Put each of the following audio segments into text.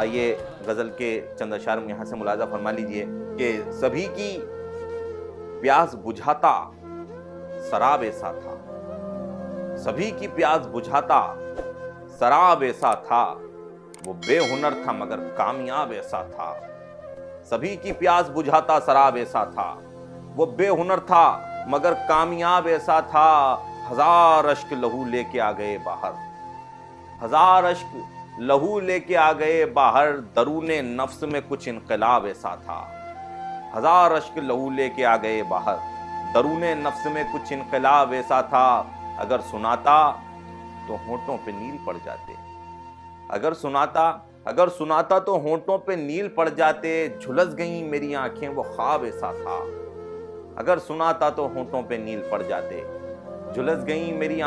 آئیے غزل کے چند اشعار میں یہاں سے ملاحظہ فرما لیجئے کہ سبھی کی پیاس بجھاتا سراب ایسا تھا، سبھی کی پیاس بجھاتا سراب ایسا تھا، وہ بے ہنر تھا مگر کامیاب ایسا تھا۔ سبھی کی پیاس بجھاتا سراب ایسا تھا، وہ بے ہنر تھا مگر کامیاب ایسا تھا۔ ہزار اشک لہو لے کے آ گئے باہر، ہزار اشک لہو لے کے آ گئے باہر، درون نفس میں کچھ انقلاب ایسا تھا۔ ہزار اشک لہو لے کے آ گئے باہر، درون نفس میں کچھ انقلاب ایسا تھا۔ اگر سناتا تو ہونٹوں پہ نیل پڑ جاتے، اگر سناتا تو ہونٹوں پہ نیل پڑ جاتے، جھلس گئیں میری آنکھیں وہ خواب ایسا تھا۔ اگر سناتا تو ہونٹوں پہ نیل پڑ جاتے، جھلس گئیں میری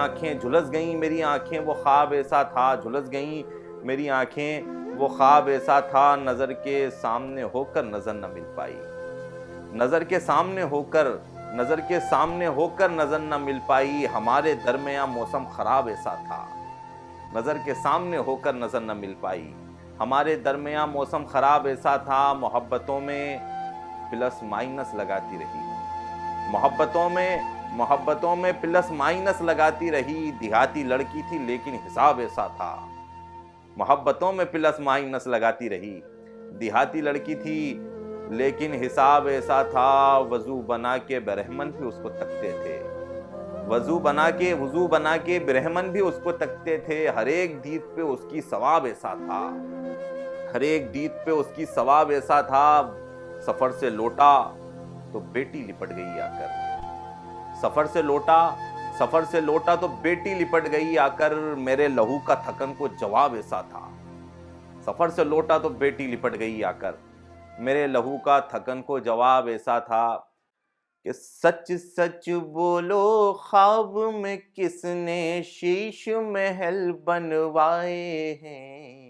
آنکھیں وہ خواب ایسا تھا، جھلس گئیں میری آنکھیں وہ خواب ایسا تھا۔ نظر کے سامنے ہو کر نظر نہ مل پائی، نظر کے سامنے ہو کر نظر نہ مل پائی، ہمارے درمیاں موسم خراب ایسا تھا۔ نظر کے سامنے ہو کر نظر نہ مل پائی، ہمارے درمیاں موسم خراب ایسا تھا۔ محبتوں میں پلس مائنس لگاتی رہی، محبتوں میں پلس مائنس لگاتی رہی، دیہاتی لڑکی تھی لیکن حساب ایسا تھا۔ محبتوں میں پلس مائنس لگاتی رہی، دیہاتی لڑکی تھی لیکن حساب ایسا تھا۔ وضو بنا کے برہمن بھی اس کو تکتے تھے، وضو بنا کے برہمن بھی اس کو تکتے تھے۔ ہر ایک دید پہ اس کی ثواب ایسا تھا، سفر سے لوٹا تو بیٹی لپٹ گئی آ کر، سفر سے لوٹا تو بیٹی لپٹ گئی آ کر، میرے لہو کا تھکن کو جواب ایسا تھا۔ سفر سے لوٹا تو بیٹی لپٹ گئی آ کر، میرے لہو کا تھکن کو جواب ایسا تھا کہ سچ سچ بولو خواب میں کس نے شیش محل بنوائے ہیں،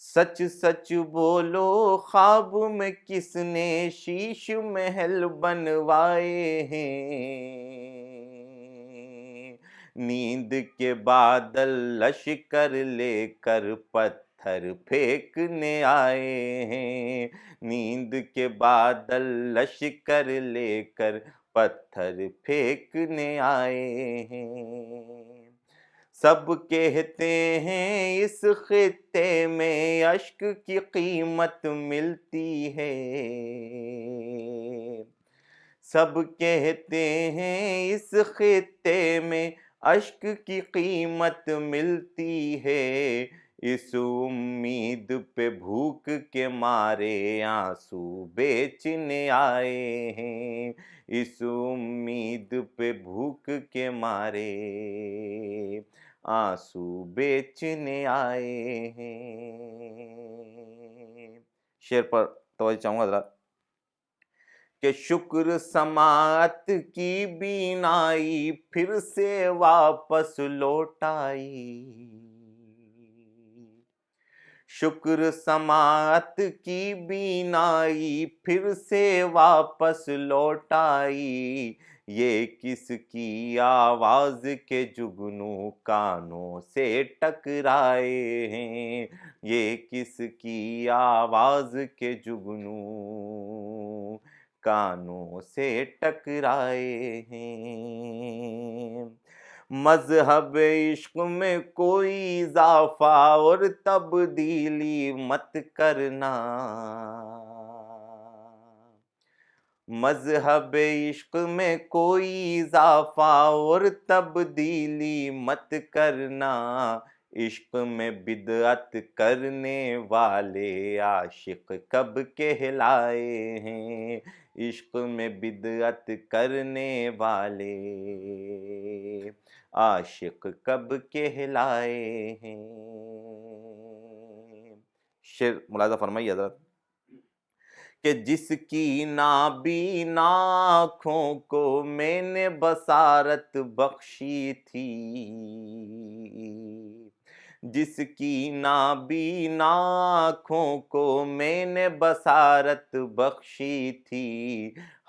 سچ سچ بولو خواب میں کس نے شیش محل بنوائے ہیں، نیند کے بادل لشکر لے کر پتھر پھینکنے آئے ہیں، نیند کے بادل لشکر لے کر پتھر پھینکنے آئے ہیں۔ سب کہتے ہیں اس خطے میں اشک کی قیمت ملتی ہے، سب کہتے ہیں اس خطے میں اشک کی قیمت ملتی ہے، اس امید پہ بھوک کے مارے آنسو بیچنے آئے ہیں، اس امید پہ بھوک کے مارے آنسو بیچنے آئے ہیں۔ شعر پر توجہ چاہوں گا حضرات کہ شکر سماعت کی بینائی پھر سے واپس لوٹ آئی، شکر سماعت کی بینائی پھر سے واپس لوٹ آئی، یہ کس کی آواز کے جگنو کانوں سے ٹکرائے ہیں، یہ کس کی آواز کے جگنو کانوں سے ٹکرائے ہیں۔ مذہب عشق میں کوئی اضافہ اور تبدیلی مت کرنا، مذہب عشق میں کوئی اضافہ اور تبدیلی مت کرنا، عشق میں بدعت کرنے والے عاشق کب کہلائے ہیں، عشق میں بدعت کرنے والے عاشق کب کہلائے ہیں۔ شعر ملاحظہ فرمائیے حضرت کہ جس کی نابینا آنکھوں کو میں نے بصارت بخشی تھی، جس کی نابینا آنکھوں کو میں نے بصارت بخشی تھی،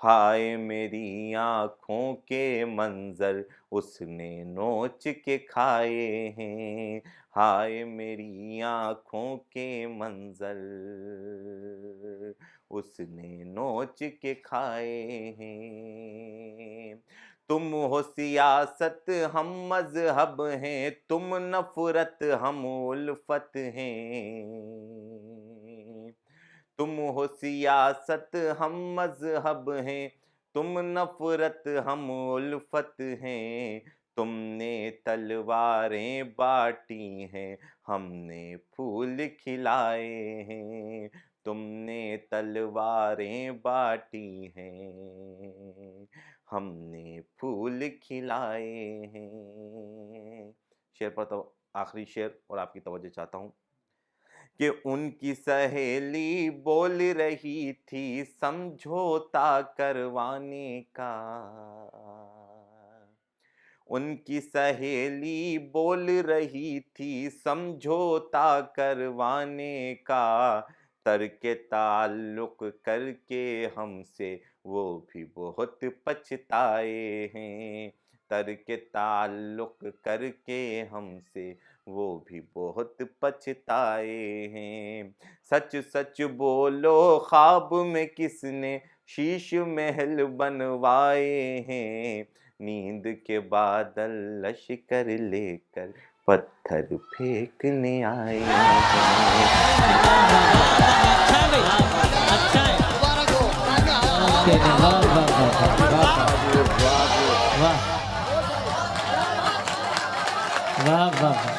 ہائے میری آنکھوں کے منظر اس نے نوچ کے کھائے ہیں، ہائے میری آنکھوں کے منظر اس نے نوچ کے کھائے ہیں۔ تم ہو سیاست ہم مذہب ہیں، تم نفرت ہم الفت ہیں، تم ہو سیاست ہم مذہب ہیں، تم نفرت ہم الفت ہیں، تم نے تلواریں بانٹی ہیں، ہم نے پھول کھلائے ہیں، تم نے تلواریں بانٹی ہیں، ہم نے پھول کھلائے ہیں۔ شعر پر تو آخری شعر اور آپ کی توجہ چاہتا ہوں کہ ان کی سہیلی بول رہی تھی سمجھوتا کروانے کا، ان کی سہیلی بول رہی تھی سمجھوتا کروانے کا، ترک تعلق کر کے ہم سے وہ بھی بہت پچھتائے ہیں، ترک تعلق کر کے ہم سے وہ بھی بہت پچھتائے ہیں، سچ سچ بولو خواب میں کس نے شیش محل بنوائے ہیں، نیند کے بادل لشکر لے کر پتھر پھینکنے آئے واہ واہ